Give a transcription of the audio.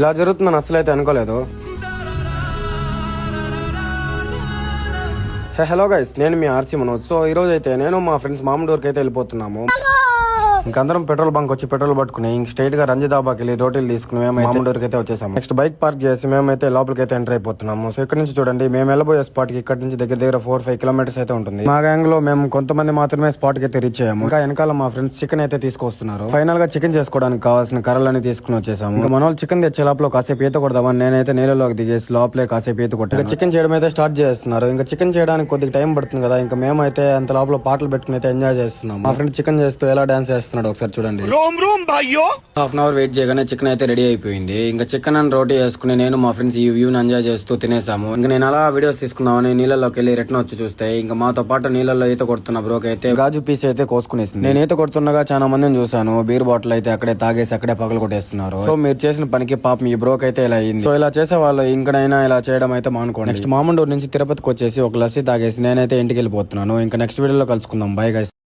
ఇలా జరుగుతుందని అసలు అయితే అనుకోలేదు. హలో గైస్, నేను మీ ఆర్సీ మనోజ్. సో ఈ రోజు అయితే నేను మా ఫ్రెండ్స్ మామూలు అయితే వెళ్ళిపోతున్నాము. ఇంకందరం పెట్రోల్ బంక్ వచ్చి పెట్రోల్ పట్టుకుని ఇంక స్ట్రైట్ గా రంజీ దాబాకి వెళ్ళి రోటీలు తీసుకుని మేము మామూలు అయితే వచ్చేసాము. నెక్స్ట్ బైక్ పార్క్ చేసి మేమైతే లోపలికి అయితే ఎంటర్ అయిపోతున్నాము. సో ఇక్కడ నుంచి చూడండి, మేము వెళ్ళబోయే స్పాట్ కి ఇక్కడ నుంచి దగ్గర 4-5 కిలోమీటర్స్ అయితే ఉంటుంది. మా గ్యాంగ్ లో మేము కొంతమంది మాత్రమే స్పాట్ కి అయితే రీచ్ అయ్యాము. ఇంకా వెనకాల మా ఫ్రెండ్స్ చికెన్ అయితే తీసుకొస్తున్నారు. ఫైనల్ గా చికెన్ చేసుకోవడానికి కావాల్సిన కర్రలని తీసుకుని వచ్చేసాము. ఇంకా మన వాళ్ళు చికెన్ తెచ్చే లోపల కాసేపు ఈత కొడదామని నేనైతే నీళ్ళలోకి దిగేసి లోపలే కాసేపు ఈత కొట్టాను. చికెన్ చేయడం అయితే స్టార్ట్ చేస్తున్నారు. ఇంకా చికెన్ చేయడానికి కొద్దిగా టైం పడుతుంది కదా, ఇంకా మేమైతే అంత లోపల పాటలు పెట్టుకుని అయితే ఎంజాయ్ చేస్తున్నాం. మా ఫ్రెండ్ చికెన్ చేస్తూ ఎలా డాన్స్ చేస్తున్నాడు ఒకసారి చూడండి. హాఫ్ అన్ అవర్ వెయిట్ చేయగానే చికెన్ అయితే రెడీ అయిపోయింది. ఇంకా చికెన్ అండ్ రోటీ వేసుకుని నేను మా ఫ్రెండ్స్ ఈ వ్యూని ఎంజాయ్ చేస్తూ తినేసాము. ఇంకా నేను అలా వీడియోస్ తీసుకుందామని నీళ్ళలోకి వెళ్ళి రిటర్న్ వచ్చి చూస్తే ఇంకా మాతో పాటు నీళ్ళలో ఈత కొడుతున్న బ్రోక్ అయితే గాజు పీస్ అయితే కోసుకునేసింది. నేను ఈత కొడుతుండగా చాలా మందిని చూసాను, బీర్ బాటిల్ అయితే అక్కడే తాగేసి అక్కడే పగలు కొట్టేస్తున్నారు. సో మీరు చేసిన పనికి పాపం ఈ బ్రోక్ అయితే ఇలా అయింది. సో ఇలా చేసే వాళ్ళు ఇంకనైనా ఇలా చేయడం అయితే మానుకోండి. నెక్స్ట్ మామండూరు నుంచి తిరుపతికి వచ్చేసి ఒక లస్సీ తాగేసి నేనైతే ఇంటికి వెళ్ళిపోతున్నాను. ఇంకా నెక్స్ట్ వీడియోలో కలుసుకుందాం. Bye guys.